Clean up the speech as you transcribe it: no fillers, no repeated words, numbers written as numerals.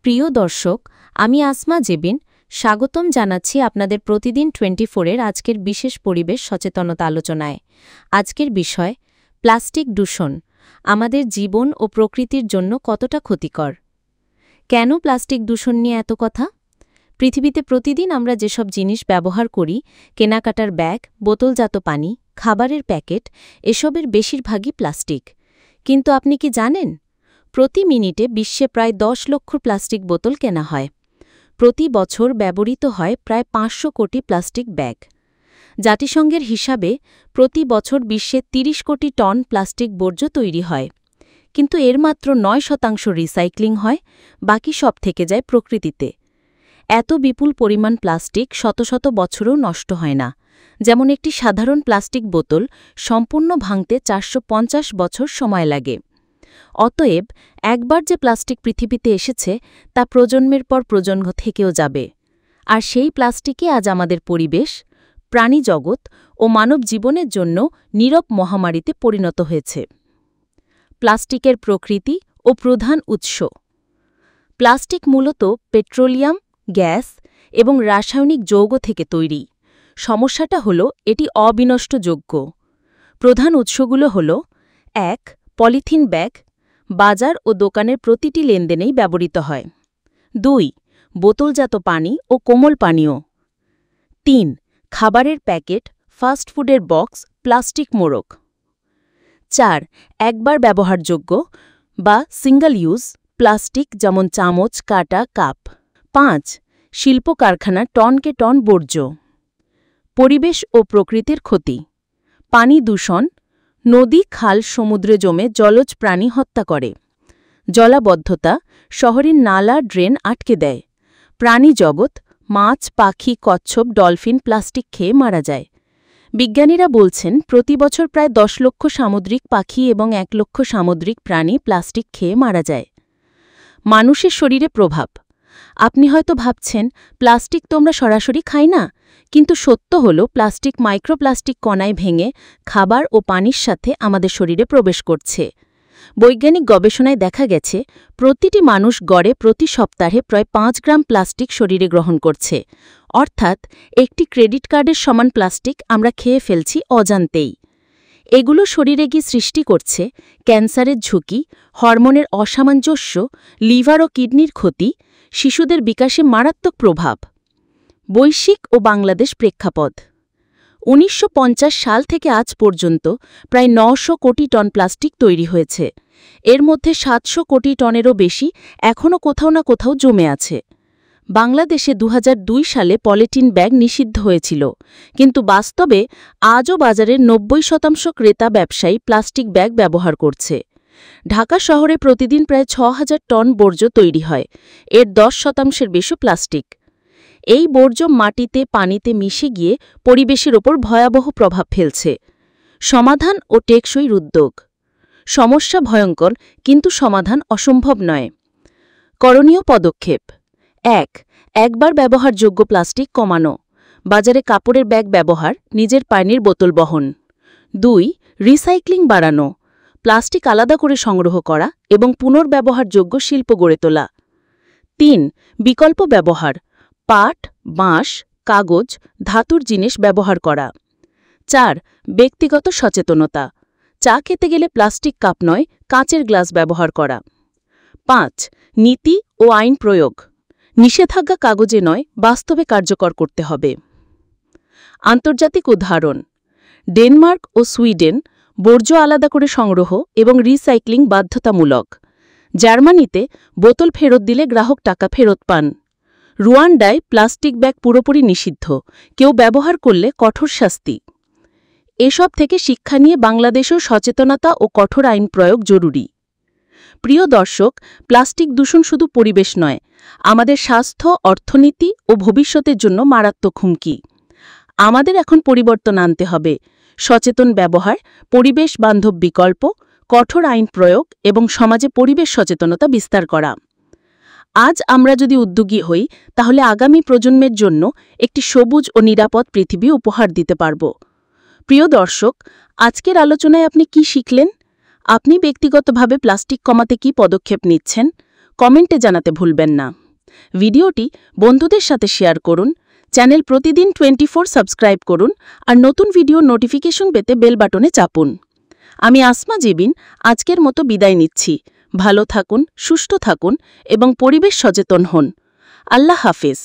প্রিয় দর্শক, আমি আসমা জেবিন স্বাগতম জানাচ্ছি আপনাদের প্রতিদিন 24-এর আজকের বিশেষ পরিবেশ সচেতনতা আলোচনায়। আজকের বিষয় প্লাস্টিক দূষণ আমাদের জীবন ও প্রকৃতির জন্য কতটা ক্ষতিকর। কেন প্লাস্টিক দূষণ নিয়ে এত কথা? পৃথিবীতে প্রতিদিন আমরা যেসব জিনিস ব্যবহার করি, কেনাকাটার ব্যাগ, বোতলজাত পানি, খাবারের প্যাকেট, এসবের বেশিরভাগই প্লাস্টিক। কিন্তু আপনি কি জানেন, প্রতি মিনিটে বিশ্বে প্রায় 10 লক্ষ প্লাস্টিক বোতল কেনা হয়। প্রতি বছর ব্যবহৃত হয় প্রায় 500 কোটি প্লাস্টিক ব্যাগ। জাতিসংঘের হিসাবে প্রতি বছর বিশ্বে 30 কোটি টন প্লাস্টিক বর্জ্য তৈরি হয়। কিন্তু এর মাত্র 9% রিসাইক্লিং হয়, বাকি সব থেকে যায় প্রকৃতিতে। এত বিপুল পরিমাণ প্লাস্টিক শত শত বছরেও নষ্ট হয় না। যেমন একটি সাধারণ প্লাস্টিক বোতল সম্পূর্ণ ভাঙতে 450 বছর সময় লাগে। অতএব একবার যে প্লাস্টিক পৃথিবীতে এসেছে তা প্রজন্মের পর প্রজন্ম থেকেও যাবে। আর সেই প্লাস্টিকই আজ আমাদের পরিবেশ, প্রাণী জগৎ ও মানব জীবনের জন্য নীরব মহামারীতে পরিণত হয়েছে। প্লাস্টিকের প্রকৃতি ও প্রধান উৎস। প্লাস্টিক মূলত পেট্রোলিয়াম, গ্যাস এবং রাসায়নিক যৌগ থেকে তৈরি। সমস্যাটা হল এটি অবিনষ্টযোগ্য। প্রধান উৎসগুলো হল: 1. পলিথিন ব্যাগ, বাজার ও দোকানের প্রতিটি লেনদেনেই ব্যবহৃত হয়। 2. বোতলজাত পানি ও কোমল পানীয়। 3. খাবারের প্যাকেট, ফাস্টফুডের বক্স, প্লাস্টিক মোড়ক। 4. একবার ব্যবহারযোগ্য বা সিঙ্গল ইউজ প্লাস্টিক, যেমন চামচ, কাঁটা, কাপ। 5. শিল্প কারখানার টনকে টন বর্জ্য। পরিবেশ ও প্রকৃতির ক্ষতি। পানি দূষণ, নদী, খাল, সমুদ্রে জমে জলজ প্রাণী হত্যা করে। জলাবদ্ধতা, শহরের নালা, ড্রেন আটকে দেয়। প্রাণী জগৎ, মাছ, পাখি, কচ্ছপ, ডলফিন প্লাস্টিক খেয়ে মারা যায়। বিজ্ঞানীরা বলছেন প্রতি বছর প্রায় 10 লক্ষ সামুদ্রিক পাখি এবং 1 লক্ষ সামুদ্রিক প্রাণী প্লাস্টিক খেয়ে মারা যায়। মানুষের শরীরে প্রভাব। আপনি হয়তো ভাবছেন প্লাস্টিক তো আমরা সরাসরি খাই না, কিন্তু সত্য হল প্লাস্টিক মাইক্রোপ্লাস্টিক কণায় ভেঙে খাবার ও পানির সাথে আমাদের শরীরে প্রবেশ করছে। বৈজ্ঞানিক গবেষণায় দেখা গেছে প্রতিটি মানুষ গড়ে প্রতি সপ্তাহে প্রায় 5 গ্রাম প্লাস্টিক শরীরে গ্রহণ করছে। অর্থাৎ একটি ক্রেডিট কার্ডের সমান প্লাস্টিক আমরা খেয়ে ফেলছি অজান্তেই। এগুলো শরীরে গিয়ে সৃষ্টি করছে ক্যান্সারের ঝুঁকি, হরমোনের অসামঞ্জস্য, লিভার ও কিডনির ক্ষতি, শিশুদের বিকাশে মারাত্মক প্রভাব। বৈশ্বিক ও বাংলাদেশ প্রেক্ষাপট। 1950 সাল থেকে আজ পর্যন্ত প্রায় 900 কোটি টন প্লাস্টিক তৈরি হয়েছে। এর মধ্যে 700 কোটি টনেরও বেশি এখনও কোথাও না কোথাও জমে আছে। বাংলাদেশে 2002 সালে পলিথিন ব্যাগ নিষিদ্ধ হয়েছিল, কিন্তু বাস্তবে আজও বাজারের 90% ক্রেতা ব্যবসায়ী প্লাস্টিক ব্যাগ ব্যবহার করছে। ঢাকা শহরে প্রতিদিন প্রায় 6000 টন বর্জ্য তৈরি হয়। এর 10% বেশি প্লাস্টিক। এই বর্জ্য মাটিতে, পানিতে মিশে গিয়ে পরিবেশের ওপর ভয়াবহ প্রভাব ফেলছে। সমাধান ও টেকসই উদ্যোগ। সমস্যা ভয়ঙ্কর, কিন্তু সমাধান অসম্ভব নয়। করণীয় পদক্ষেপ: 1. একবার ব্যবহারযোগ্য প্লাস্টিক কমানো। বাজারে কাপড়ের ব্যাগ ব্যবহার, নিজের পানির বোতল বহন। 2. রিসাইক্লিং বাড়ানো। প্লাস্টিক আলাদা করে সংগ্রহ করা এবং পুনর্ব্যবহারযোগ্য শিল্প গড়ে তোলা। 3. বিকল্প ব্যবহার, পাট, বাঁশ, কাগজ, ধাতুর জিনিস ব্যবহার করা। 4. ব্যক্তিগত সচেতনতা। চা খেতে গেলে প্লাস্টিক কাপ নয়, কাঁচের গ্লাস ব্যবহার করা। 5. নীতি ও আইন প্রয়োগ। নিষেধাজ্ঞা কাগজে নয়, বাস্তবে কার্যকর করতে হবে। আন্তর্জাতিক উদাহরণ: ডেনমার্ক ও সুইডেন বর্জ্য আলাদা করে সংগ্রহ এবং রিসাইক্লিং বাধ্যতামূলক। জার্মানিতে বোতল ফেরত দিলে গ্রাহক টাকা ফেরত পান। রুয়ান্ডায় প্লাস্টিক ব্যাগ পুরোপুরি নিষিদ্ধ, কেউ ব্যবহার করলে কঠোর শাস্তি। এসব থেকে শিক্ষা নিয়ে বাংলাদেশেও সচেতনতা ও কঠোর আইন প্রয়োগ জরুরি। প্রিয় দর্শক, প্লাস্টিক দূষণ শুধু পরিবেশ নয়, আমাদের স্বাস্থ্য, অর্থনীতি ও ভবিষ্যতের জন্য মারাত্মক হুমকি। আমাদের এখন পরিবর্তন আনতে হবে। সচেতন ব্যবহার, পরিবেশ বান্ধব বিকল্প, কঠোর আইন প্রয়োগ এবং সমাজে পরিবেশ সচেতনতা বিস্তার করা। আজ আমরা যদি উদ্যোগী হই, তাহলে আগামী প্রজন্মের জন্য একটি সবুজ ও নিরাপদ পৃথিবী উপহার দিতে পারব। প্রিয় দর্শক, আজকের আলোচনায় আপনি কি শিখলেন? আপনি ব্যক্তিগতভাবে প্লাস্টিক কমাতে কি পদক্ষেপ নিচ্ছেন? কমেন্টে জানাতে ভুলবেন না। ভিডিওটি বন্ধুদের সাথে শেয়ার করুন, চ্যানেল প্রতিদিন 24 সাবস্ক্রাইব করুন আর নতুন ভিডিওর নোটিফিকেশন পেতে বেল বাটনে চাপুন। আমি আসমা জেবিন আজকের মতো বিদায় নিচ্ছি। ভালো থাকুন, সুস্থ থাকুন এবং পরিবেশ সচেতন হন। আল্লাহ হাফেজ।